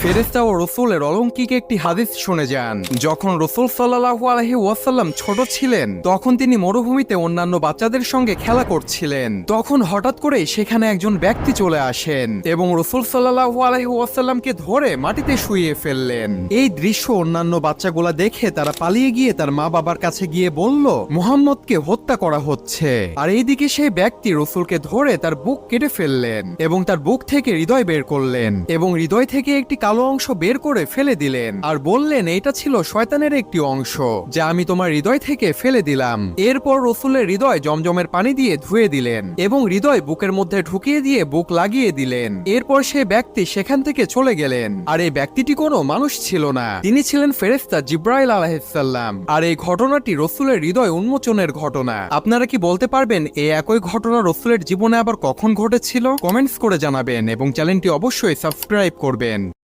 ফেরেশতা ও রাসূলের অলৌকিক একটি হাদিস শুনে যান। যখন রাসূল সাল্লাল্লাহু আলাইহি ওয়াসাল্লাম ছোট ছিলেন তখন তিনি মরুভূমিতে অন্যান্য বাচ্চাদের সঙ্গে খেলা করছিলেন। তখন হঠাৎ করেই সেখানে একজন ব্যক্তি চলে আসেন এবং রাসূল সাল্লাল্লাহু আলাইহি ওয়াসাল্লামকে ধরে মাটিতে শুইয়ে ফেললেন। এই দৃশ্য অন্যান্য বাচ্চাগুলা দেখে তারা পালিয়ে গিয়ে তার মা বাবার কাছে গিয়ে বলল, মুহাম্মদকে হত্যা করা হচ্ছে। আর এইদিকে সেই ব্যক্তি রাসূলকে ধরে তার বুক কেটে ফেললেন এবং তার বুক থেকে হৃদয় বের করলেন এবং হৃদয় থেকে একটি কালো অংশ বের করে ফেলে দিলেন আর বললেন, এটা ছিল শয়তানের একটি অংশ যা আমি তোমার হৃদয় থেকে ফেলে দিলাম। এরপর রাসূলের হৃদয় জমজমের পানি দিয়ে ধুয়ে দিলেন এবং হৃদয় বুকের মধ্যে ঢুকিয়ে দিয়ে বুক লাগিয়ে দিলেন। এরপর সে ব্যক্তি সেখান থেকে চলে গেলেন। আর এই ব্যক্তিটি কোনো মানুষ ছিল না, তিনি ছিলেন ফেরেশতা জিবরাইল আলাইহিস সালাম। আর এই ঘটনাটি রাসূলের হৃদয় উন্মোচনের ঘটনা। আপনারা কি বলতে পারবেন এই একই ঘটনা রাসূলের জীবনে আবার কখন ঘটেছিল? কমেন্টস করে জানাবেন এবং চ্যানেলটি অবশ্যই সাবস্ক্রাইব করবেন।